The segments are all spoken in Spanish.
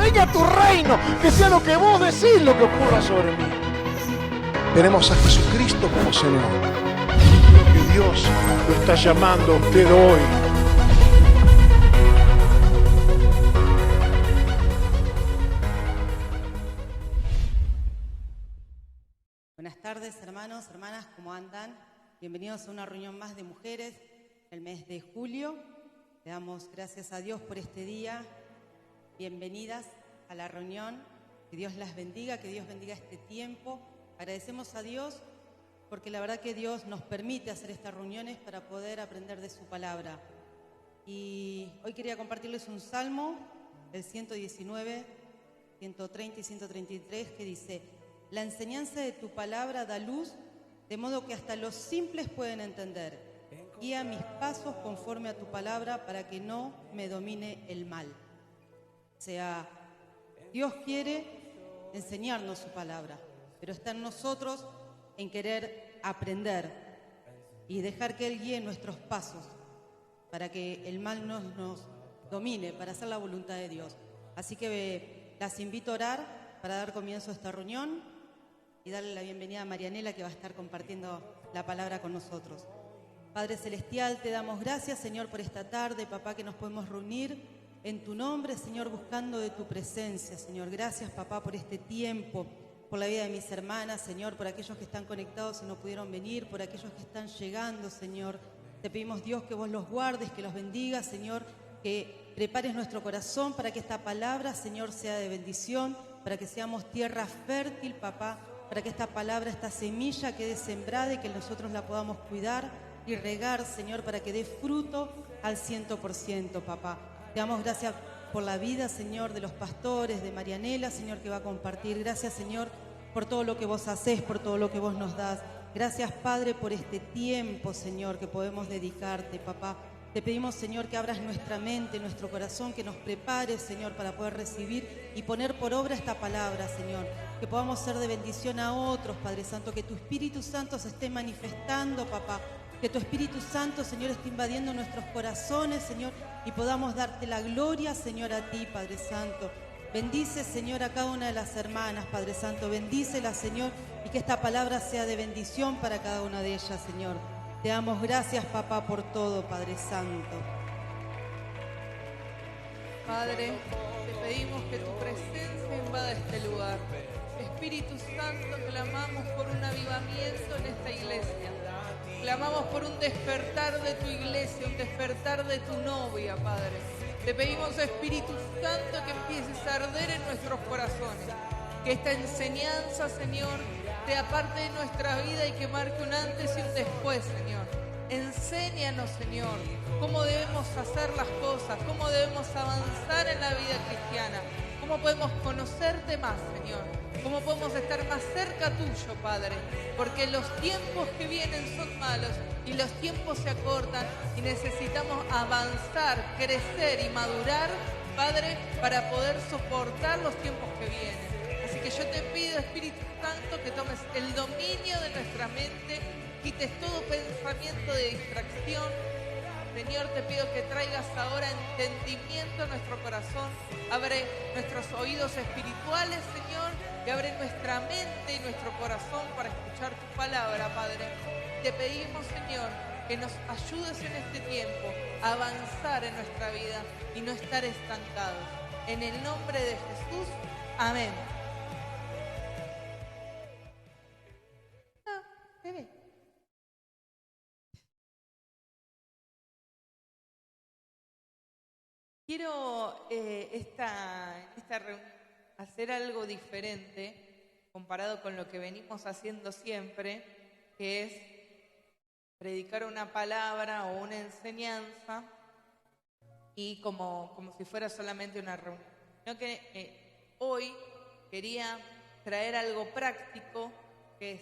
venga tu reino, que sea lo que vos decís lo que ocurra sobre mí. Tenemos a Jesucristo como Señor. Creo que Dios lo está llamando a usted hoy. Buenas tardes, hermanos, hermanas, ¿cómo andan? Bienvenidos a una reunión más de mujeres, el mes de julio. Le damos gracias a Dios por este día. Bienvenidas a la reunión. Que Dios las bendiga, que Dios bendiga este tiempo. Agradecemos a Dios porque la verdad que Dios nos permite hacer estas reuniones para poder aprender de su palabra. Y hoy quería compartirles un salmo, el 119, 130 y 133, que dice: la enseñanza de tu palabra da luz, de modo que hasta los simples pueden entender. Guía mis pasos conforme a tu palabra para que no me domine el mal. O sea, Dios quiere enseñarnos su palabra, pero está en nosotros en querer aprender y dejar que Él guíe nuestros pasos para que el mal no nos domine, para hacer la voluntad de Dios. Así que las invito a orar para dar comienzo a esta reunión y darle la bienvenida a Marianela, que va a estar compartiendo la palabra con nosotros. Padre Celestial, te damos gracias, Señor, por esta tarde, papá, que nos podemos reunir en tu nombre, Señor, buscando de tu presencia, Señor. Gracias, papá, por este tiempo, por la vida de mis hermanas, Señor, por aquellos que están conectados y no pudieron venir, por aquellos que están llegando, Señor. Te pedimos, Dios, que vos los guardes, que los bendigas, Señor, que prepares nuestro corazón para que esta palabra, Señor, sea de bendición, para que seamos tierra fértil, papá, para que esta palabra, esta semilla quede sembrada y que nosotros la podamos cuidar y regar, Señor, para que dé fruto al 100%, papá. Te damos gracias por la vida, Señor, de los pastores, de Marianela, Señor, que va a compartir. Gracias, Señor, por todo lo que vos hacés, por todo lo que vos nos das. Gracias, Padre, por este tiempo, Señor, que podemos dedicarte, papá. Te pedimos, Señor, que abras nuestra mente, nuestro corazón, que nos prepares, Señor, para poder recibir y poner por obra esta palabra, Señor. Que podamos ser de bendición a otros, Padre Santo, que tu Espíritu Santo se esté manifestando, papá. Que tu Espíritu Santo, Señor, esté invadiendo nuestros corazones, Señor, y podamos darte la gloria, Señor, a ti, Padre Santo. Bendice, Señor, a cada una de las hermanas, Padre Santo. Bendícela, Señor, y que esta palabra sea de bendición para cada una de ellas, Señor. Te damos gracias, papá, por todo, Padre Santo. Padre, te pedimos que tu presencia invada este lugar. Espíritu Santo, clamamos por un avivamiento en esta iglesia. Clamamos por un despertar de tu iglesia, un despertar de tu novia, Padre. Te pedimos, Espíritu Santo, que empieces a arder en nuestros corazones. Que esta enseñanza, Señor, sea parte de nuestra vida y que marque un antes y un después, Señor. Enséñanos, Señor, cómo debemos hacer las cosas, cómo debemos avanzar en la vida cristiana, cómo podemos conocerte más, Señor, cómo podemos estar más cerca tuyo, Padre, porque los tiempos que vienen son malos y los tiempos se acortan y necesitamos avanzar, crecer y madurar, Padre, para poder soportar los tiempos que vienen. Así que yo te pido, Espíritu Santo, que tomes el dominio de nuestra mente, quites todo pensamiento de distracción. Señor, te pido que traigas ahora entendimiento a nuestro corazón. Abre nuestros oídos espirituales, Señor, y abre nuestra mente y nuestro corazón para escuchar tu palabra, Padre. Te pedimos, Señor, que nos ayudes en este tiempo a avanzar en nuestra vida y no estar estancados. En el nombre de Jesús, amén. Bebé. Quiero esta reunión hacer algo diferente comparado con lo que venimos haciendo siempre, que es predicar una palabra o una enseñanza y como si fuera solamente una reunión. Sino que hoy quería traer algo práctico, que es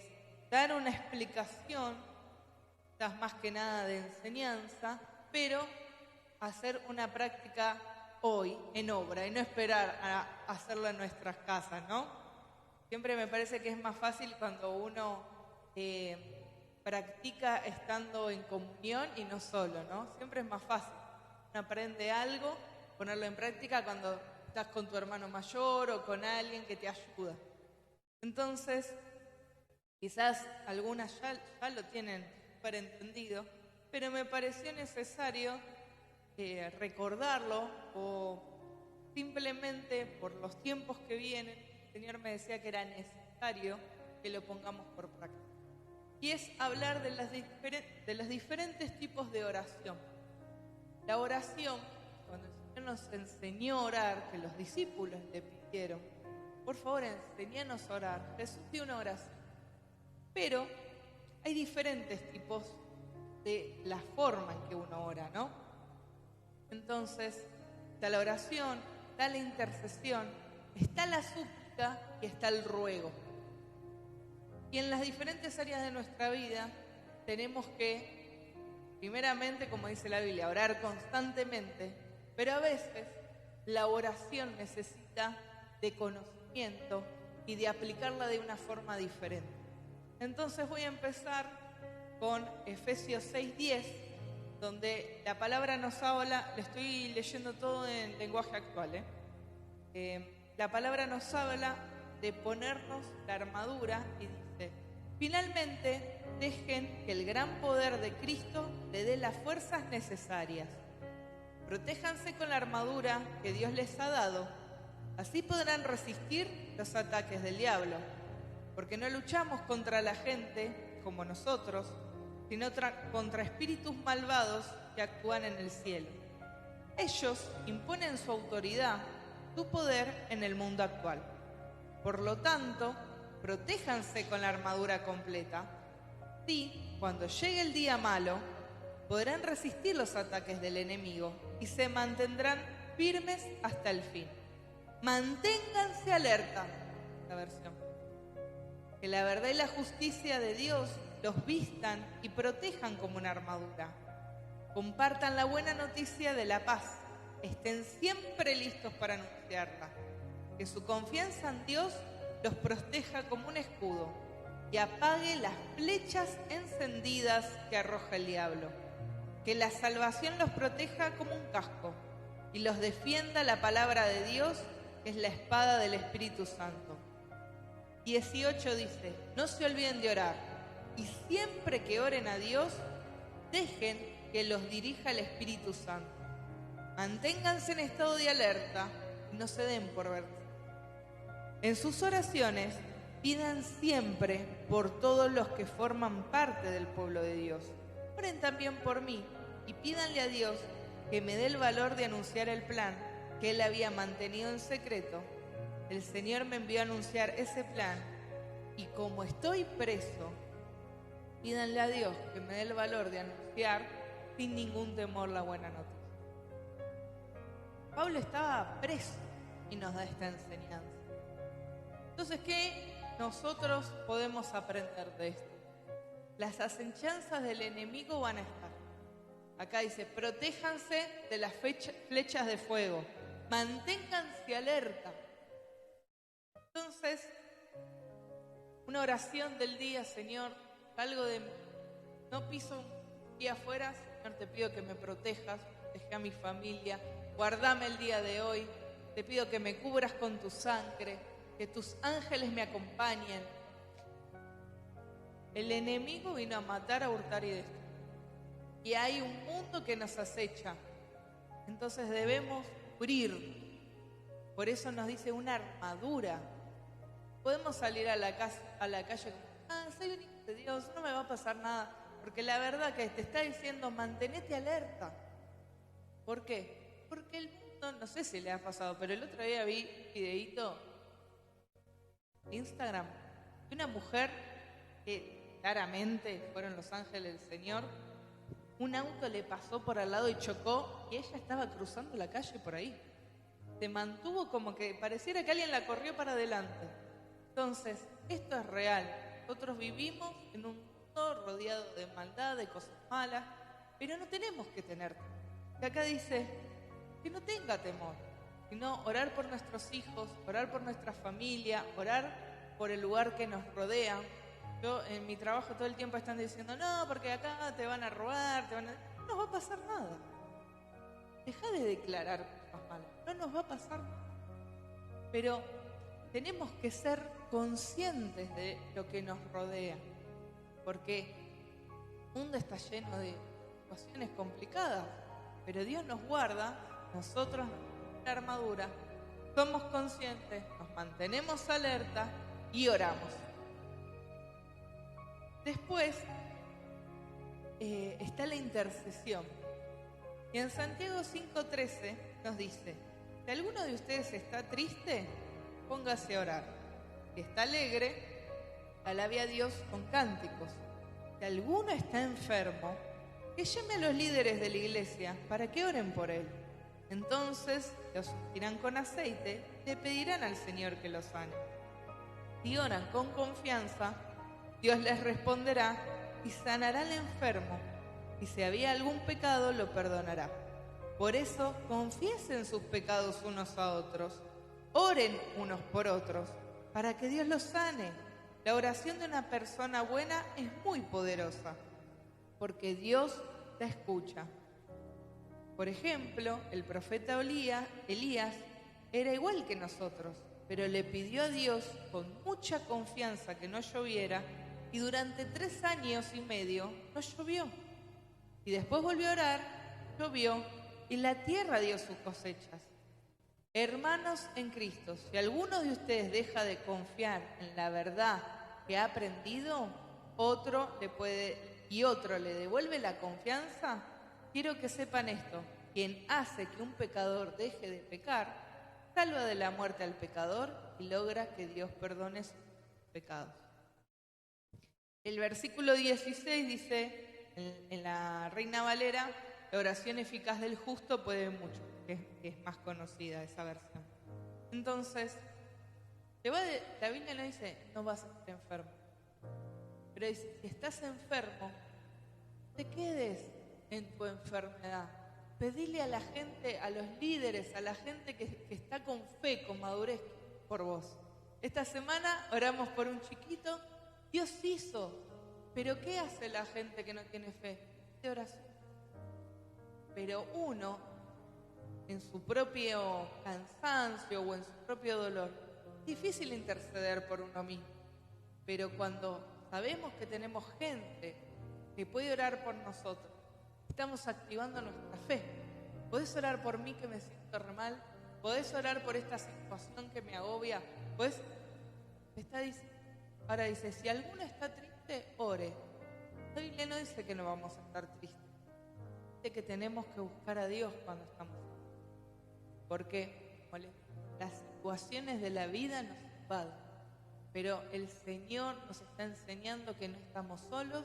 dar una explicación, quizás más que nada de enseñanza, pero hacer una práctica hoy, en obra, y no esperar a hacerlo en nuestras casas, ¿no? Siempre me parece que es más fácil cuando uno practica estando en comunión y no solo, ¿no? Siempre es más fácil. Uno aprende algo, ponerlo en práctica cuando estás con tu hermano mayor o con alguien que te ayuda. Entonces, quizás algunas ya lo tienen entendido, pero me pareció necesario recordarlo, o simplemente por los tiempos que vienen, el Señor me decía que era necesario que lo pongamos por práctica. Y es hablar de los diferentes tipos de oración. La oración, cuando el Señor nos enseñó a orar, que los discípulos le pidieron, por favor, enséñanos a orar. Jesús dio una oración. Pero hay diferentes tipos de la forma en que uno ora, ¿no? Entonces, está la oración, está la intercesión, está la súplica y está el ruego. Y en las diferentes áreas de nuestra vida tenemos que, primeramente, como dice la Biblia, orar constantemente, pero a veces la oración necesita de conocimiento y de aplicarla de una forma diferente. Entonces voy a empezar con Efesios 6:10, donde la palabra nos habla, le estoy leyendo todo en lenguaje actual, la palabra nos habla de ponernos la armadura y dice: finalmente dejen que el gran poder de Cristo le dé las fuerzas necesarias. Protéjanse con la armadura que Dios les ha dado, así podrán resistir los ataques del diablo, porque no luchamos contra la gente como nosotros, sino contra espíritus malvados que actúan en el cielo. Ellos imponen su autoridad, su poder en el mundo actual. Por lo tanto, protéjanse con la armadura completa. Sí, cuando llegue el día malo, podrán resistir los ataques del enemigo y se mantendrán firmes hasta el fin. Manténganse alerta, la versión. Que la verdad y la justicia de Dios los vistan y protejan como una armadura. Compartan la buena noticia de la paz. Estén siempre listos para anunciarla. Que su confianza en Dios los proteja como un escudo y apague las flechas encendidas que arroja el diablo. Que la salvación los proteja como un casco y los defienda la palabra de Dios, que es la espada del Espíritu Santo. 18 dice: no se olviden de orar, y siempre que oren a Dios, dejen que los dirija el Espíritu Santo. Manténganse en estado de alerta y no se den por vencidos. En sus oraciones, pidan siempre por todos los que forman parte del pueblo de Dios. Oren también por mí y pídanle a Dios que me dé el valor de anunciar el plan que Él había mantenido en secreto. El Señor me envió a anunciar ese plan y como estoy preso, pídanle a Dios que me dé el valor de anunciar sin ningún temor la buena noticia. Pablo estaba preso y nos da esta enseñanza. Entonces, ¿qué nosotros podemos aprender de esto? Las acechanzas del enemigo van a estar. Acá dice: protéjanse de las flechas de fuego, manténganse alerta. Entonces, una oración del día: Señor, algo de no piso un día afuera, Señor, te pido que me protejas, protege a mi familia, guardame el día de hoy, te pido que me cubras con tu sangre, que tus ángeles me acompañen. El enemigo vino a matar, a hurtar y destruir. Y hay un mundo que nos acecha. Entonces debemos cubrir. Por eso nos dice una armadura. Podemos salir a la calle soy un hijo de Dios, no me va a pasar nada. Porque la verdad que te está diciendo: mantenete alerta. ¿Por qué? Porque el mundo, no sé si le ha pasado, pero el otro día vi un videíto en Instagram de una mujer que claramente fueron los ángeles del Señor. Un auto le pasó por al lado y chocó, y ella estaba cruzando la calle por ahí. Se mantuvo como que pareciera que alguien la corrió para adelante. Entonces, esto es real. Nosotros vivimos en un mundo rodeado de maldad, de cosas malas, pero no tenemos que tener temor. Y acá dice que no tenga temor, sino orar por nuestros hijos, orar por nuestra familia, orar por el lugar que nos rodea. Yo en mi trabajo todo el tiempo están diciendo: no, porque acá te van a robar, no nos va a pasar nada. Deja de declarar cosas malas, no nos va a pasar nada. pero tenemos que ser conscientes de lo que nos rodea, porque el mundo está lleno de situaciones complicadas, pero Dios nos guarda, nosotros en la armadura, somos conscientes, nos mantenemos alerta y oramos. Después está la intercesión. Y en Santiago 5:13 nos dice: si alguno de ustedes está triste, póngase a orar. Si está alegre, alabe a Dios con cánticos. Si alguno está enfermo, que llame a los líderes de la iglesia para que oren por él. Entonces los ungirán con aceite, le pedirán al Señor que los sane. Si oran con confianza, Dios les responderá y sanará al enfermo. Y si había algún pecado, lo perdonará. Por eso, confiesen sus pecados unos a otros. Oren unos por otros, para que Dios los sane. La oración de una persona buena es muy poderosa, porque Dios la escucha. Por ejemplo, el profeta Elías era igual que nosotros, pero le pidió a Dios con mucha confianza que no lloviera, y durante 3 años y medio no llovió. Y después volvió a orar, llovió, y la tierra dio sus cosechas. Hermanos en Cristo, si alguno de ustedes deja de confiar en la verdad que ha aprendido, otro le devuelve la confianza, quiero que sepan esto: quien hace que un pecador deje de pecar, salva de la muerte al pecador y logra que Dios perdone sus pecados. El versículo 16 dice, en la Reina Valera: la oración eficaz del justo puede mucho, que es más conocida esa versión. Entonces, la Biblia no dice no vas a estar enfermo, pero dice: si estás enfermo, no te quedes en tu enfermedad. Pedile a la gente, a los líderes, a la gente que está con fe, con madurez por vos. Esta semana oramos por un chiquito. Dios hizo, pero ¿qué hace la gente que no tiene fe? De oración. Pero uno, en su propio cansancio o en su propio dolor, es difícil interceder por uno mismo. Pero cuando sabemos que tenemos gente que puede orar por nosotros, estamos activando nuestra fe. ¿Podés orar por mí que me siento re mal? ¿Podés orar por esta situación que me agobia? ¿Podés? Está diciendo. Ahora dice: si alguno está triste, ore. La Biblia no dice que no vamos a estar tristes. Dice que tenemos que buscar a Dios cuando estamos tristes. Porque las situaciones de la vida nos invaden. Pero el Señor nos está enseñando que no estamos solos,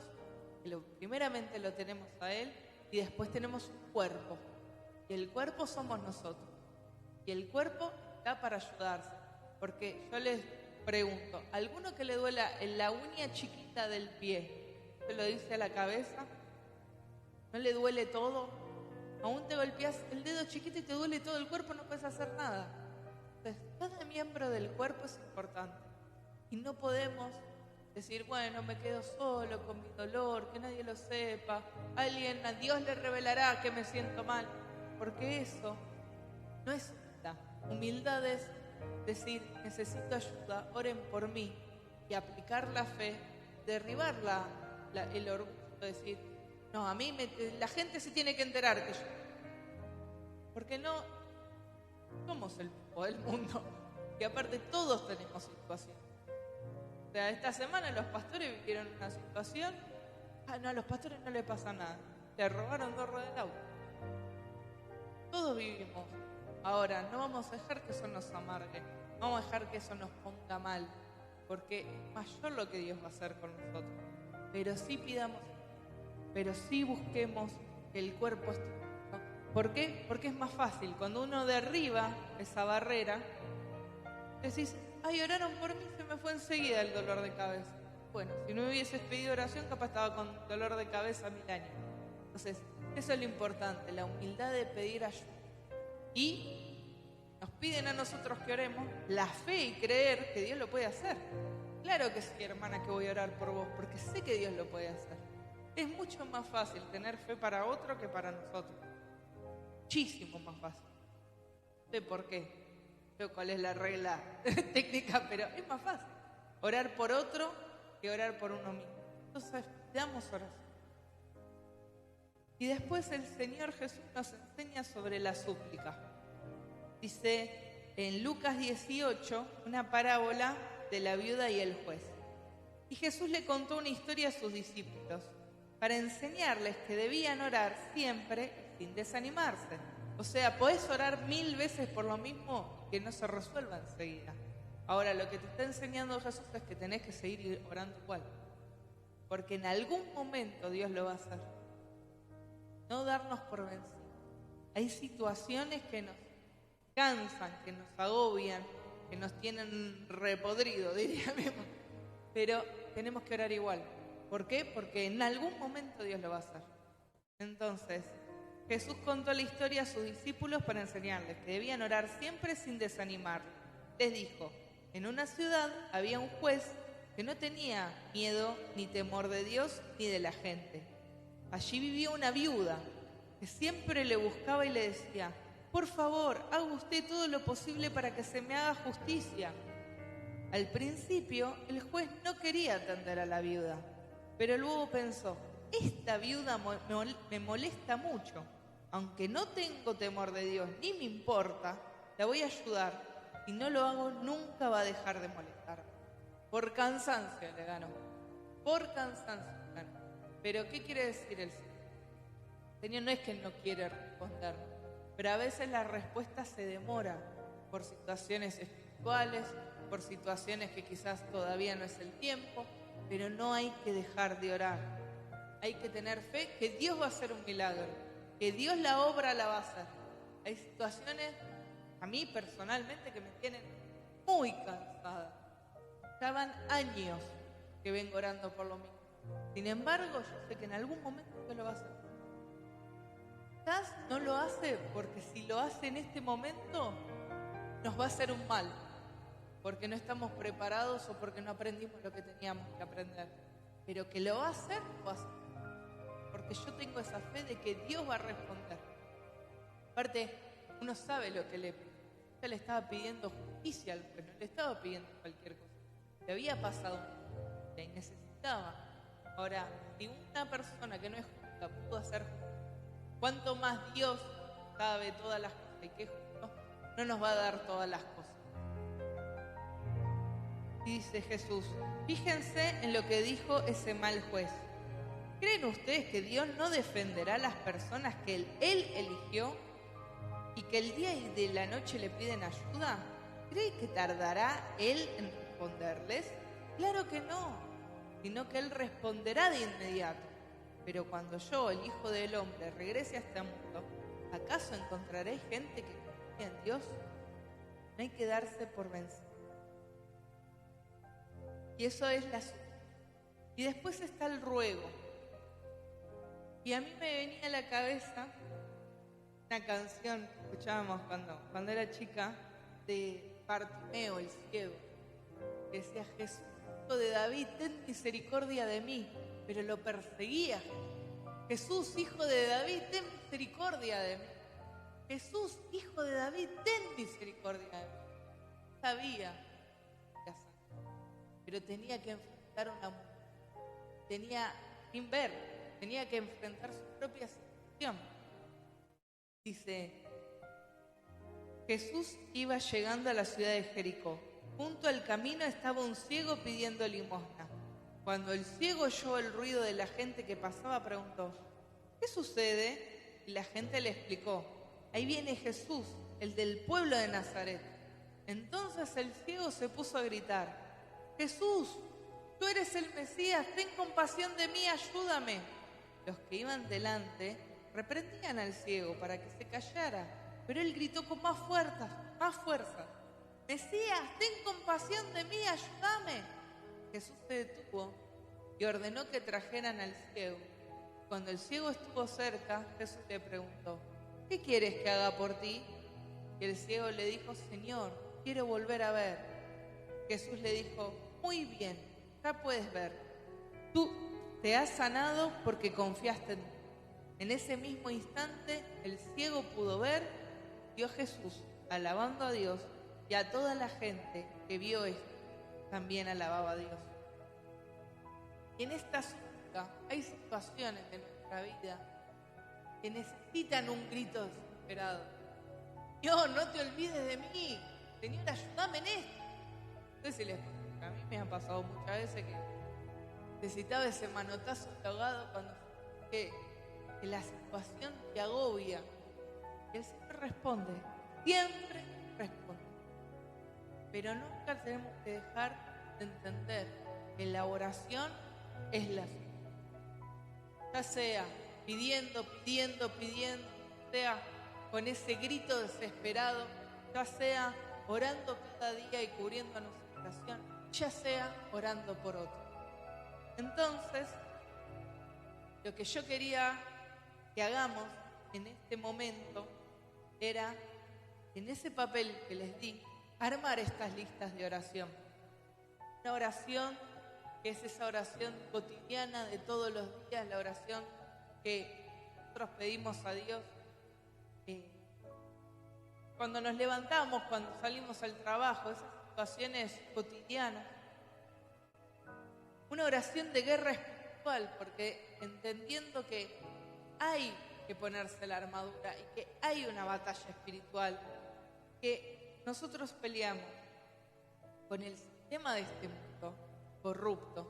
que primeramente lo tenemos a Él, y después tenemos un cuerpo. Y el cuerpo somos nosotros. Y el cuerpo está para ayudarse. Porque yo les pregunto: ¿alguno que le duela en la uña chiquita del pie, se lo dice a la cabeza? ¿No le duele todo? Aún te golpeas el dedo chiquito y te duele todo el cuerpo, no puedes hacer nada. Entonces, cada miembro del cuerpo es importante. Y no podemos decir: bueno, me quedo solo con mi dolor, que nadie lo sepa. A Dios le revelará que me siento mal. Porque eso no es humildad. Humildad es decir: necesito ayuda, oren por mí. Y aplicar la fe, derribar el orgullo, decir: no, a mí la gente se tiene que enterar que yo. Porque no somos el mundo. Y aparte todos tenemos situaciones. O sea, esta semana los pastores vivieron una situación. No, a los pastores no les pasa nada. Le robaron 2 ruedas del auto. Todos vivimos. Ahora, no vamos a dejar que eso nos amargue. No vamos a dejar que eso nos ponga mal. Porque es mayor lo que Dios va a hacer con nosotros. Pero sí pidamos, pero sí busquemos que el cuerpo esté. ¿Por qué? Porque es más fácil. Cuando uno derriba esa barrera, decís: ay, oraron por mí, se me fue enseguida el dolor de cabeza. Bueno, si no me hubieses pedido oración, capaz estaba con dolor de cabeza 1000 años. Entonces, eso es lo importante, la humildad de pedir ayuda. Y nos piden a nosotros que oremos, la fe y creer que Dios lo puede hacer. Claro que sí, hermana, que voy a orar por vos, porque sé que Dios lo puede hacer. Es mucho más fácil tener fe para otro que para nosotros. Muchísimo más fácil. ¿Sé por qué? sé cuál es la regla técnica, pero es más fácil orar por otro que orar por uno mismo. Entonces, damos oración. Y después el Señor Jesús nos enseña sobre la súplica. Dice en Lucas 18 una parábola de la viuda y el juez. Y Jesús le contó una historia a sus discípulos para enseñarles que debían orar siempre sin desanimarse. O sea, podés orar 1000 veces por lo mismo que no se resuelva enseguida. Ahora, lo que te está enseñando Jesús es que tenés que seguir orando igual. Porque en algún momento Dios lo va a hacer. No darnos por vencidos. Hay situaciones que nos cansan, que nos agobian, que nos tienen repodrido, diría mi mamá. Pero tenemos que orar igual. ¿Por qué? Porque en algún momento Dios lo va a hacer. Entonces, Jesús contó la historia a sus discípulos para enseñarles que debían orar siempre sin desanimar. Les dijo, en una ciudad había un juez que no tenía miedo ni temor de Dios ni de la gente. Allí vivía una viuda que siempre le buscaba y le decía, por favor, haga usted todo lo posible para que se me haga justicia. Al principio, el juez no quería atender a la viuda, pero luego pensó, esta viuda me molesta mucho. Aunque no tengo temor de Dios ni me importa, la voy a ayudar. Si no lo hago, nunca va a dejar de molestarme. Por cansancio le ganó. Por cansancio le ganó. Pero ¿qué quiere decir el Señor? El Señor no es que no quiere responder, pero a veces la respuesta se demora por situaciones espirituales, por situaciones que quizás todavía no es el tiempo, pero no hay que dejar de orar. Hay que tener fe que Dios va a hacer un milagro, que Dios la obra la va a hacer. Hay situaciones, a mí personalmente, que me tienen muy cansada. Ya van años que vengo orando por lo mismo. Sin embargo, yo sé que en algún momento Dios lo va a hacer. Quizás no lo hace porque si lo hace en este momento, nos va a hacer un mal. Porque no estamos preparados o porque no aprendimos lo que teníamos que aprender. Pero que lo va a hacer, lo va a hacer. Porque yo tengo esa fe de que Dios va a responder. Aparte, uno sabe lo que le pide. Ella le estaba pidiendo justicia al juez, no le estaba pidiendo cualquier cosa. Le había pasado y necesitaba. Ahora, si una persona que no es justa pudo hacer justicia, ¿cuánto más Dios sabe todas las cosas y que es justo, no nos va a dar todas las cosas? Y dice Jesús, fíjense en lo que dijo ese mal juez. ¿Creen ustedes que Dios no defenderá a las personas que Él eligió y que el día y de la noche le piden ayuda? ¿Cree que tardará Él en responderles? Claro que no, sino que Él responderá de inmediato. Pero cuando yo, el Hijo del Hombre, regrese a este mundo, ¿acaso encontraré gente que confía en Dios? No hay que darse por vencido. Y eso es la súplica. Y después está el ruego. Y a mí me venía a la cabeza una canción que escuchábamos cuando era chica de Bartimeo, el ciego, que decía, Jesús, hijo de David, ten misericordia de mí, pero lo perseguía. Jesús, hijo de David, ten misericordia de mí. Jesús, hijo de David, ten misericordia de mí. Sabía qué hacer, pero tenía que enfrentar una muerte. Tenía que enfrentar su propia situación. Dice, Jesús iba llegando a la ciudad de Jericó. Junto al camino estaba un ciego pidiendo limosna. Cuando el ciego oyó el ruido de la gente que pasaba, preguntó, ¿qué sucede? Y la gente le explicó, ahí viene Jesús, el del pueblo de Nazaret. Entonces el ciego se puso a gritar, Jesús, tú eres el Mesías, ten compasión de mí, ayúdame. Los que iban delante reprendían al ciego para que se callara, pero él gritó con más fuerza, Mesías, ten compasión de mí, ayúdame. Jesús se detuvo y ordenó que trajeran al ciego. Cuando el ciego estuvo cerca, Jesús le preguntó, ¿qué quieres que haga por ti? Y el ciego le dijo, Señor, quiero volver a ver. Jesús le dijo, muy bien, ya puedes ver. Tú te has sanado porque confiaste en mí. En ese mismo instante, el ciego pudo ver, vio a Jesús alabando a Dios Y a toda la gente que vio esto, también alababa a Dios. Y en esta súplica hay situaciones de nuestra vida que necesitan un grito desesperado. Dios, no te olvides de mí. Señor, ayúdame en esto. Entonces a mí me ha pasado muchas veces que necesitaba ese manotazo de ahogado cuando que la situación te agobia. Y el Señor responde, siempre responde. Pero nunca tenemos que dejar de entender que la oración es la fe. Ya sea pidiendo, sea con ese grito desesperado, ya sea orando cada día y cubriendo nuestra oración, ya sea orando por otro. Entonces, lo que yo quería que hagamos en este momento era, en ese papel que les di, armar estas listas de oración. Una oración que es esa oración cotidiana de todos los días, la oración que nosotros pedimos a Dios cuando nos levantamos, cuando salimos al trabajo, esas situaciones cotidianas. Una oración de guerra espiritual, porque entendiendo que hay que ponerse la armadura y que hay una batalla espiritual, que nosotros peleamos con el sistema de este mundo corrupto,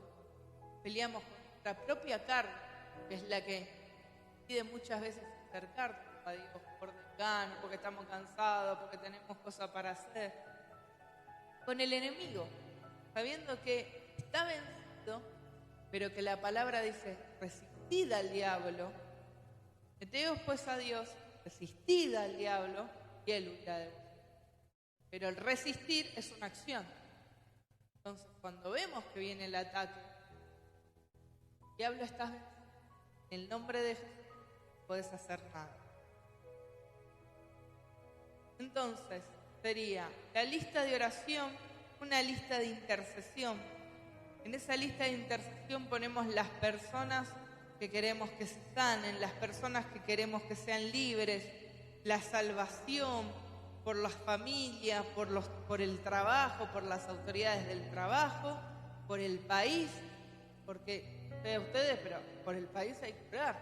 peleamos con nuestra propia carne, que es la que pide muchas veces acercarnos a Dios por desgano, porque estamos cansados, porque tenemos cosas para hacer, con el enemigo, sabiendo que está vencido, pero que la palabra dice, resistid al diablo, meteos pues a Dios, resistid al diablo y él huirá de vosotros. Pero el resistir es una acción. Entonces, cuando vemos que viene el ataque, el diablo está vencido, en el nombre de Jesús no puedes hacer nada. Entonces, sería la lista de oración, una lista de intercesión. En esa lista de intercesión ponemos las personas que queremos que se sanen, las personas que queremos que sean libres, la salvación por las familias, por el trabajo, por las autoridades del trabajo, por el país, porque ustedes, pero por el país hay que orar,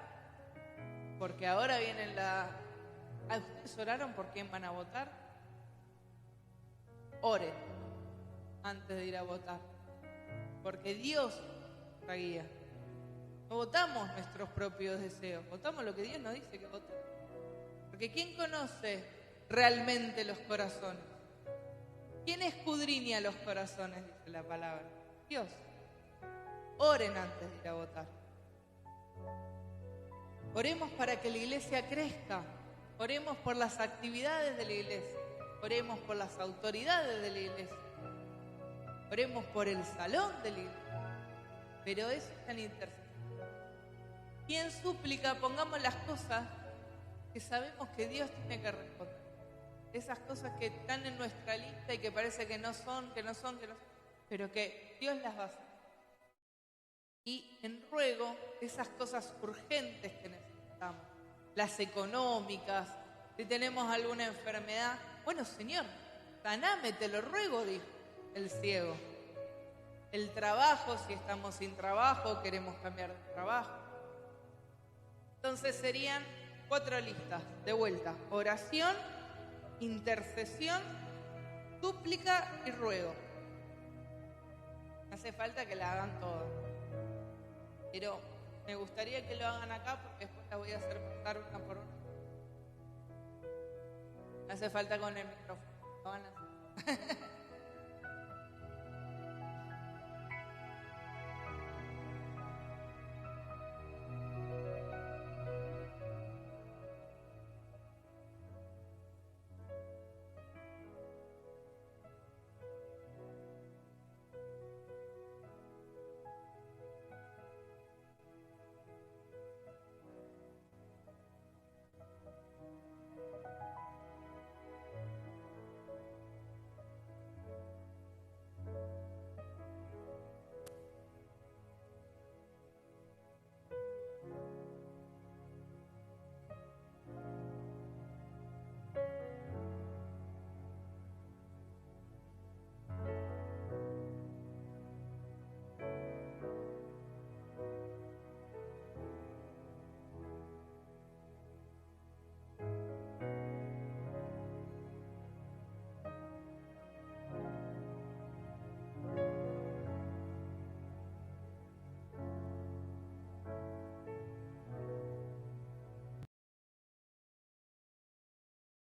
porque ahora vienen ¿ustedes oraron por quién van a votar? Oren antes de ir a votar, porque Dios nos guía. No votamos nuestros propios deseos, votamos lo que Dios nos dice que votemos. Porque ¿quién conoce realmente los corazones? ¿Quién escudriña los corazones? Dice la palabra. Dios. Oren antes de ir a votar. Oremos para que la iglesia crezca. Oremos por las actividades de la iglesia. Oremos por las autoridades de la iglesia. Oremos por el salón de la iglesia. Pero eso está en intercesión. Y en súplica pongamos las cosas que sabemos que Dios tiene que responder. Esas cosas que están en nuestra lista y que parece que no son, pero que Dios las va a hacer. Y en ruego, esas cosas urgentes que necesitamos, las económicas, si tenemos alguna enfermedad, bueno, Señor, saname, te lo ruego, dijo el ciego. El trabajo, si estamos sin trabajo, queremos cambiar de trabajo. Entonces serían 4 listas, de vuelta: oración, intercesión, súplica y ruego. No hace falta que la hagan todas, pero me gustaría que lo hagan acá porque después las voy a hacer pasar una por una. No hace falta con el micrófono, lo van a hacer.